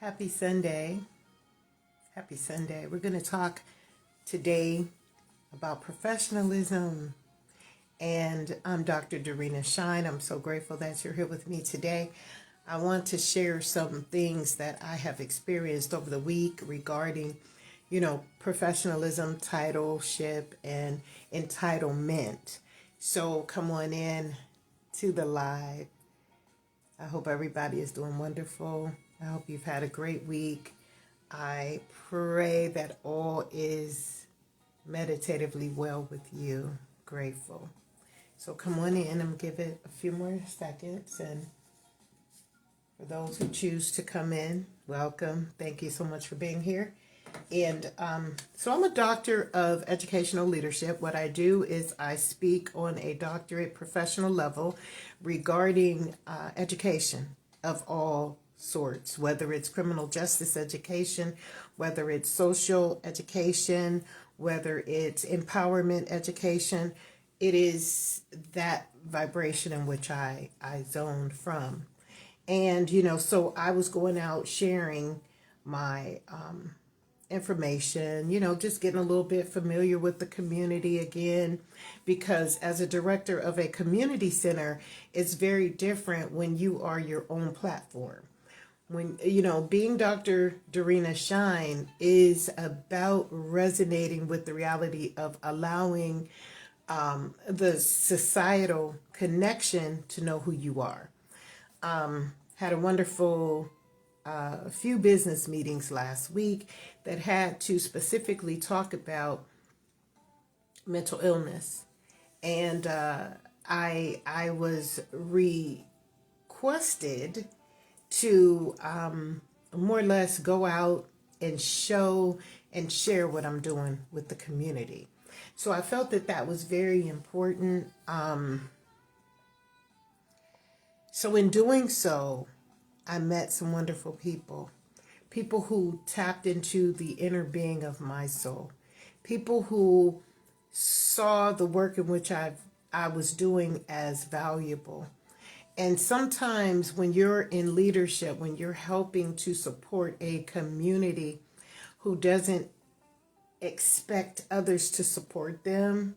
Happy Sunday. Happy Sunday. We're going to talk today about professionalism. And I'm Dr. Dorena Shine. I'm so grateful that you're here with me today. I want to share some things that I have experienced over the week regarding, professionalism, titleship, and entitlement. So come on in to the live. I hope everybody is doing wonderful. I hope you've had a great week. I pray that all is meditatively well with you. Grateful. So come on in and give it a few more seconds. And for those who choose to come in, welcome. Thank you so much for being here. And so I'm a doctor of educational leadership. What I do is I speak on a doctorate professional level regarding education of all sorts, whether it's criminal justice education, whether it's social education, whether it's empowerment education. It is that vibration in which I zoned from. And, so I was going out sharing my information, just getting a little bit familiar with the community again, because as a director of a community center, it's very different when you are your own platform. When, being Dr. Dorena Shine is about resonating with the reality of allowing the societal connection to know who you are. Had a wonderful few business meetings last week that had to specifically talk about mental illness. And I was requested to more or less go out and show and share what I'm doing with the community. So I felt that that was very important. So in doing so, I met some wonderful people who tapped into the inner being of my soul, people who saw the work in which I was doing as valuable. And sometimes when you're in leadership, when you're helping to support a community who doesn't expect others to support them,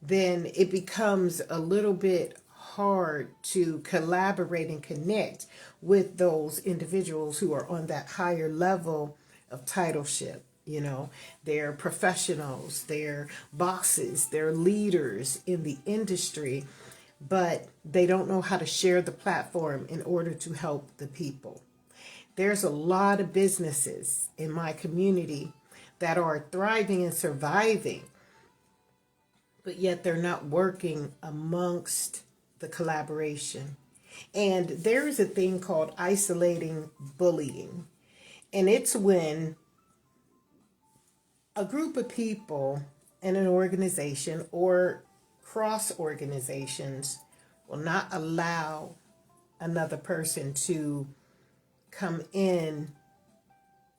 then it becomes a little bit hard to collaborate and connect with those individuals who are on that higher level of titleship. They're professionals, they're bosses, they're leaders in the industry, but they don't know how to share the platform in order to help the people. There's a lot of businesses in my community that are thriving and surviving, but yet they're not working amongst the collaboration. And there is a thing called isolating bullying. And it's when a group of people in an organization or cross organizations will not allow another person to come in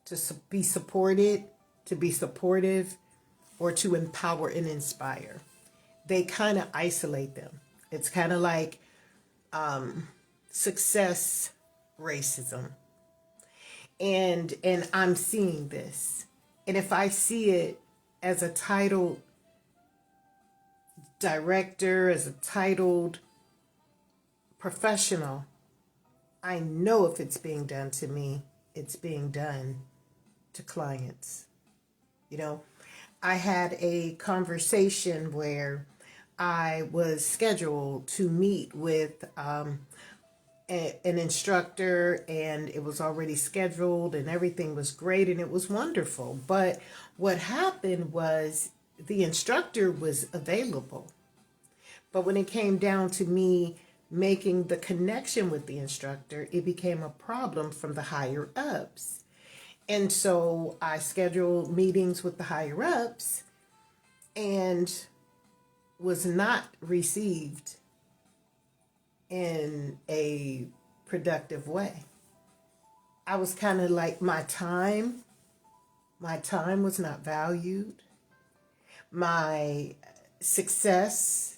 to be supported, to be supportive, or to empower and inspire. They kind of isolate them. It's kind of like success racism. And I'm seeing this. And if I see it as a titled director, as a titled professional, I know if it's being done to me, it's being done to clients. I had a conversation where I was scheduled to meet with an instructor, and it was already scheduled and everything was great and it was wonderful. But what happened was the instructor was available. But when it came down to me making the connection with the instructor, it became a problem from the higher ups. And so I scheduled meetings with the higher ups and was not received in a productive way. I was kind of like, my time was not valued. My success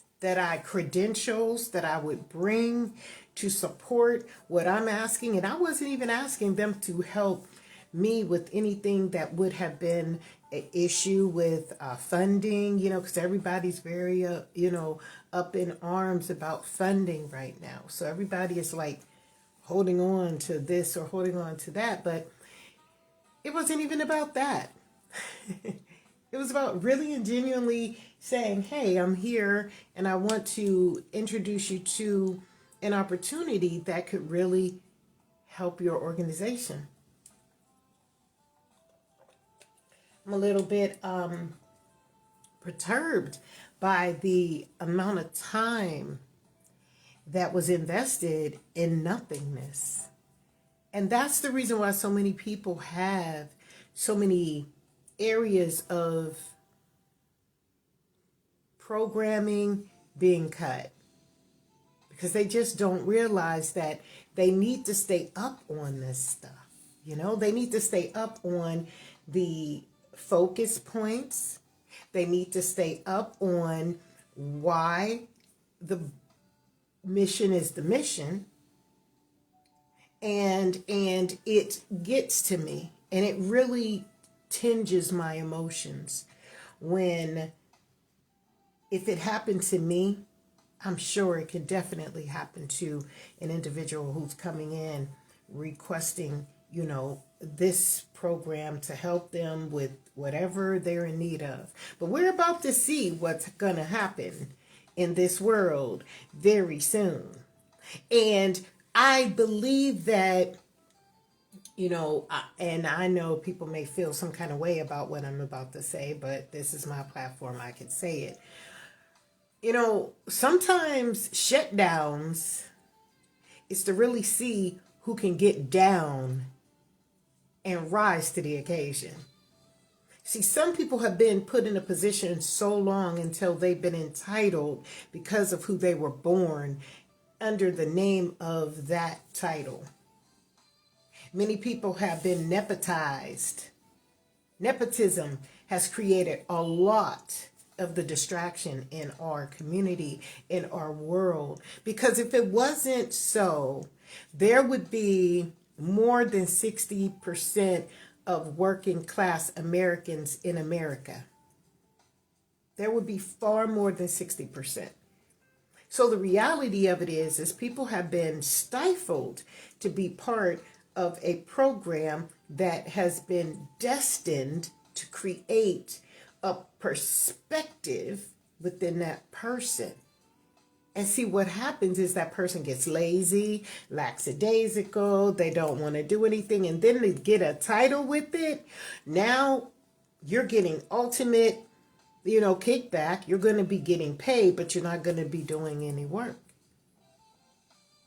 credentials that I would bring to support what I'm asking. And I wasn't even asking them to help me with anything that would have been an issue with funding, because everybody's very, up in arms about funding right now. So everybody is like holding on to this or holding on to that. But it wasn't even about that. It was about really and genuinely saying, hey, I'm here and I want to introduce you to an opportunity that could really help your organization. I'm a little bit perturbed by the amount of time that was invested in nothingness. And that's the reason why so many people have so many areas of programming being cut, because they just don't realize that they need to stay up on this stuff. They need to stay up on the focus points. They need to stay up on why the mission is the mission. And it gets to me, and it really tinges my emotions when, if it happened to me, I'm sure it could definitely happen to an individual who's coming in requesting, this program to help them with whatever they're in need of. But we're about to see what's going to happen in this world very soon. And I believe that, and I know people may feel some kind of way about what I'm about to say, but this is my platform. I can say it. Sometimes shutdowns is to really see who can get down and rise to the occasion. See, some people have been put in a position so long until they've been entitled because of who they were born under the name of that title. Many people have been nepotized. Nepotism has created a lot of the distraction in our community, in our world. Because if it wasn't so, there would be more than 60% of working class Americans in America. There would be far more than 60%. So the reality of it is people have been stifled to be part of a program that has been destined to create a perspective within that person. And see, what happens is that person gets lazy, lackadaisical, they don't want to do anything, and then they get a title with it. Now you're getting ultimate, kickback. You're going to be getting paid, but you're not going to be doing any work.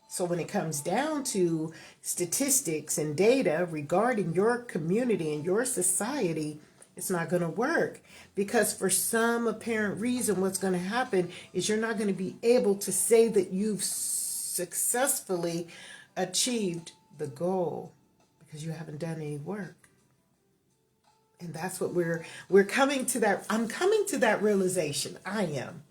So when it comes down to statistics and data regarding your community and your society, it's not going to work, because for some apparent reason, what's going to happen is you're not going to be able to say that you've successfully achieved the goal because you haven't done any work. And that's what we're coming to that. I'm coming to that realization. I am.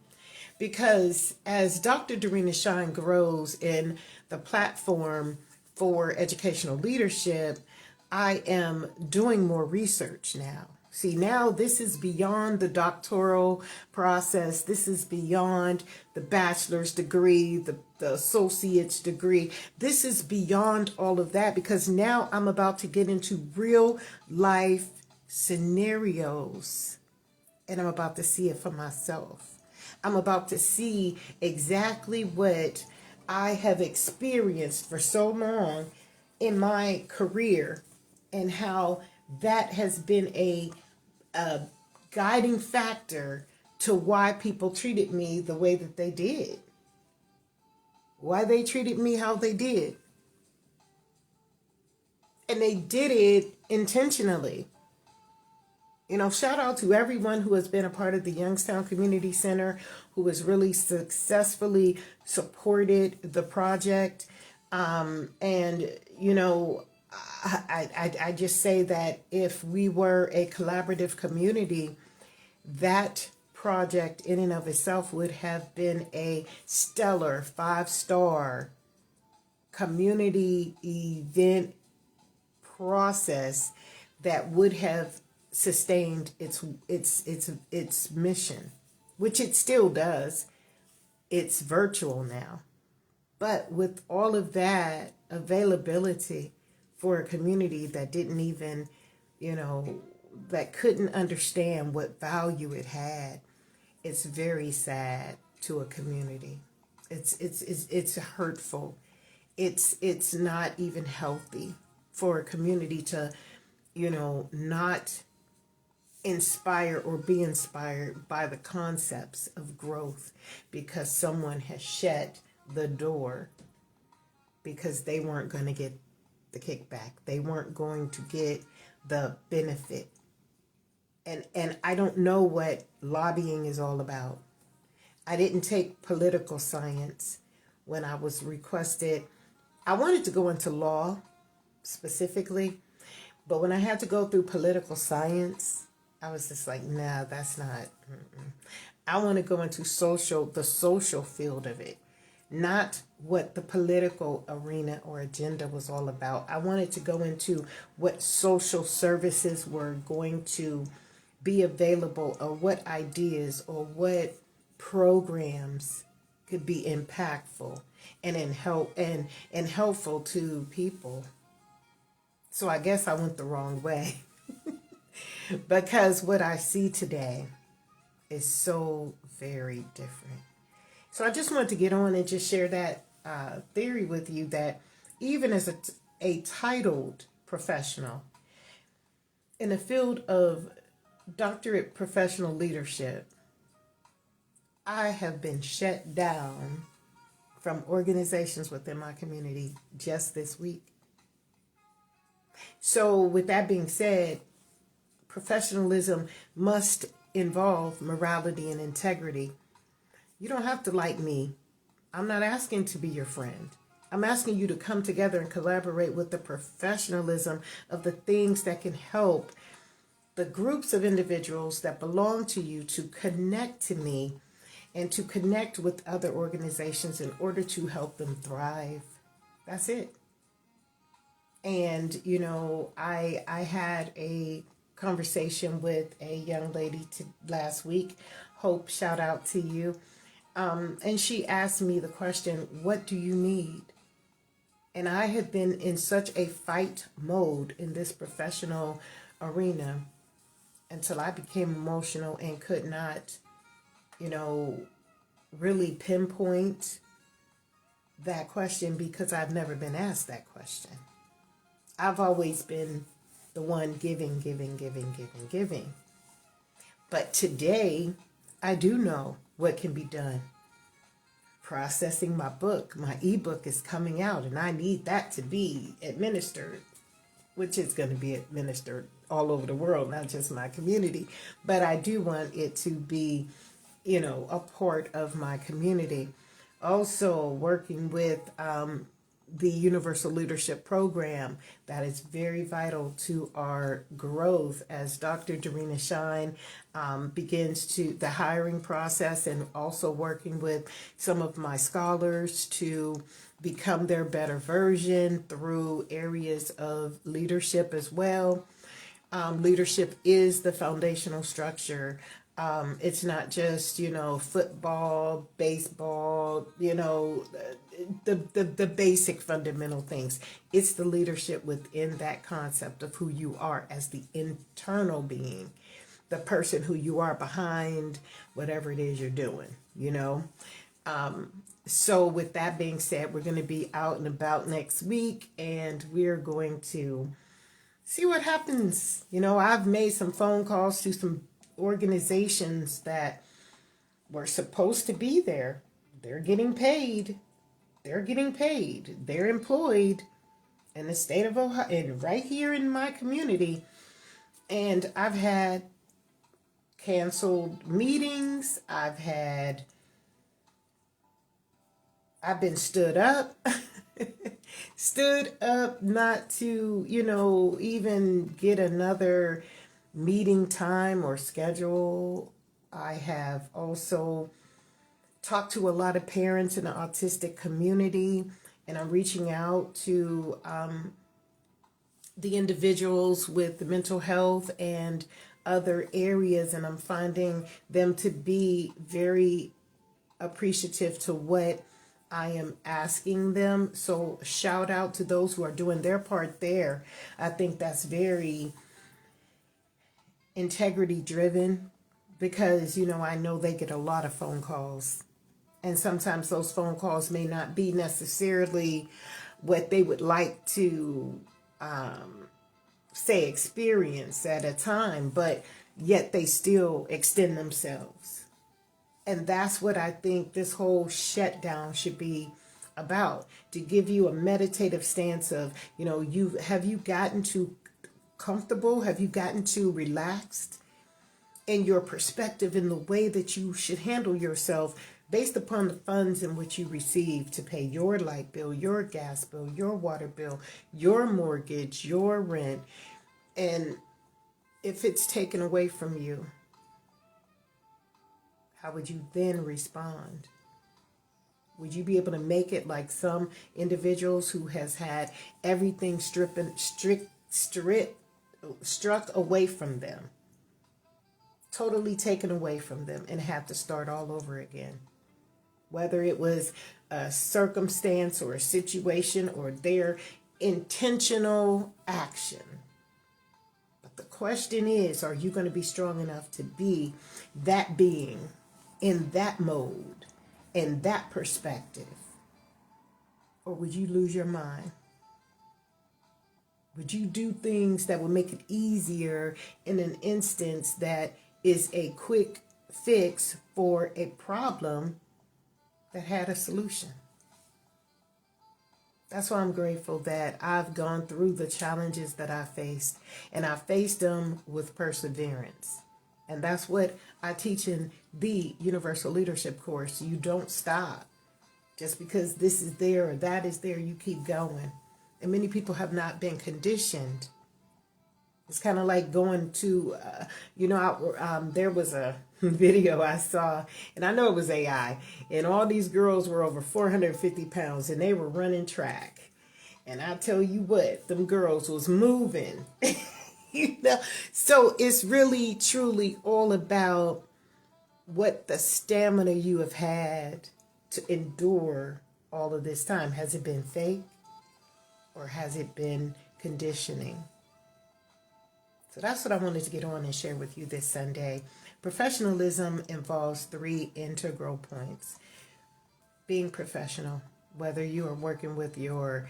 Because as Dr. Dorena Shine grows in the platform for educational leadership, I am doing more research now. See, now this is beyond the doctoral process. This is beyond the bachelor's degree, the associate's degree. This is beyond all of that, because now I'm about to get into real life scenarios, and I'm about to see it for myself. I'm about to see exactly what I have experienced for so long in my career, and how that has been a guiding factor to why people treated me the way that they did. Why they treated me how they did. And they did it intentionally. Shout out to everyone who has been a part of the Youngstown Community Center, who has really successfully supported the project. I just say that if we were a collaborative community, that project in and of itself would have been a stellar 5-star community event process that would have sustained its mission, which it still does. It's virtual now. But with all of that availability for a community that didn't even, that couldn't understand what value it had, it's very sad to a community. It's hurtful. It's not even healthy for a community to, not inspire or be inspired by the concepts of growth because someone has shut the door because they weren't going to get the kickback. They weren't going to get the benefit. And I don't know what lobbying is all about. I didn't take political science when I was requested. I wanted to go into law specifically, but when I had to go through political science, I was just like, nah, that's not. I want to go into the social field of it, not what the political arena or agenda was all about. I wanted to go into what social services were going to be available, or what ideas or what programs could be impactful and helpful to people. So I guess I went the wrong way because what I see today is so very different. So I just wanted to get on and just share that theory with you that even as a titled professional in the field of doctorate professional leadership, I have been shut down from organizations within my community just this week. So with that being said, professionalism must involve morality and integrity. You don't have to like me. I'm not asking to be your friend. I'm asking you to come together and collaborate with the professionalism of the things that can help the groups of individuals that belong to you to connect to me and to connect with other organizations in order to help them thrive. That's it. And, I had a conversation with a young lady last week. Hope, shout out to you. And she asked me the question, what do you need? And I had been in such a fight mode in this professional arena until I became emotional and could not, really pinpoint that question because I've never been asked that question. I've always been the one giving. But today, I do know what can be done. Processing my book, my ebook is coming out, and I need that to be administered, which is going to be administered all over the world, not just my community. But I do want it to be, a part of my community. Also working with the Universal Leadership Program that is very vital to our growth as Dr. Darina Shine begins the hiring process, and also working with some of my scholars to become their better version through areas of leadership as well. Leadership is the foundational structure. It's not just, football, baseball, the basic fundamental things. It's the leadership within that concept of who you are as the internal being, the person who you are behind whatever it is you're doing, So with that being said, we're going to be out and about next week, and we're going to see what happens. I've made some phone calls to some organizations that were supposed to be there. They're getting paid. They're employed in the state of Ohio and right here in my community. And I've had canceled meetings. I've been stood up. Stood up not to, even get another meeting time or schedule. I have also talked to a lot of parents in the autistic community and I'm reaching out to the individuals with the mental health and other areas, and I'm finding them to be very appreciative to what I am asking them. So shout out to those who are doing their part there. I think that's very integrity driven because, I know they get a lot of phone calls. And sometimes those phone calls may not be necessarily what they would like to say experience at a time, but yet they still extend themselves. And that's what I think this whole shutdown should be about, to give you a meditative stance of, have you gotten too comfortable? Have you gotten too relaxed in your perspective, in the way that you should handle yourself based upon the funds in which you receive to pay your light bill, your gas bill, your water bill, your mortgage, your rent? And if it's taken away from you, how would you then respond? Would you be able to make it like some individuals who has had everything struck away from them, totally taken away from them, and have to start all over again? Whether it was a circumstance or a situation or their intentional action. But the question is, are you going to be strong enough to be that being in that mode, in that perspective? Or would you lose your mind? Would you do things that would make it easier in an instance that is a quick fix for a problem that had a solution? That's why I'm grateful that I've gone through the challenges that I faced, and I faced them with perseverance. And that's what I teach in the Universal Leadership course. You don't stop. Just because this is there or that is there, you keep going. And many people have not been conditioned. It's kind of like going to, there was a video I saw, and I know it was AI, and all these girls were over 450 pounds, and they were running track. And I tell you what, them girls was moving. So it's really, truly all about what the stamina you have had to endure all of this time. Has it been fake, or has it been conditioning? So that's what I wanted to get on and share with you this Sunday. Professionalism involves 3 integral points. Being professional, whether you are working with your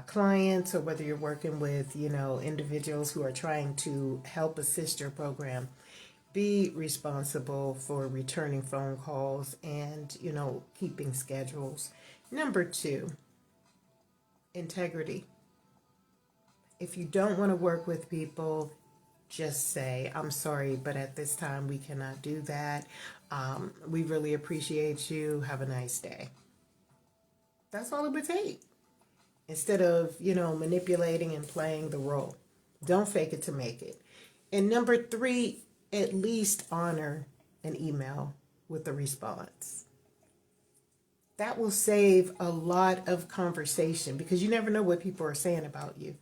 clients or whether you're working with, individuals who are trying to help assist your program. Be responsible for returning phone calls and, keeping schedules. Number 2, integrity. If you don't want to work with people, just say, I'm sorry, but at this time we cannot do that. We really appreciate you. Have a nice day. That's all it would take. Instead of, manipulating and playing the role. Don't fake it to make it. And number 3, at least honor an email with a response. That will save a lot of conversation because you never know what people are saying about you.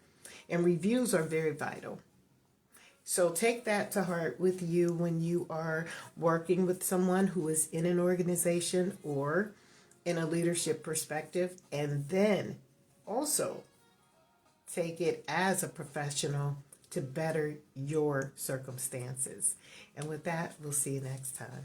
And reviews are very vital. So take that to heart with you when you are working with someone who is in an organization or in a leadership perspective. And then also take it as a professional to better your circumstances. And with that, we'll see you next time.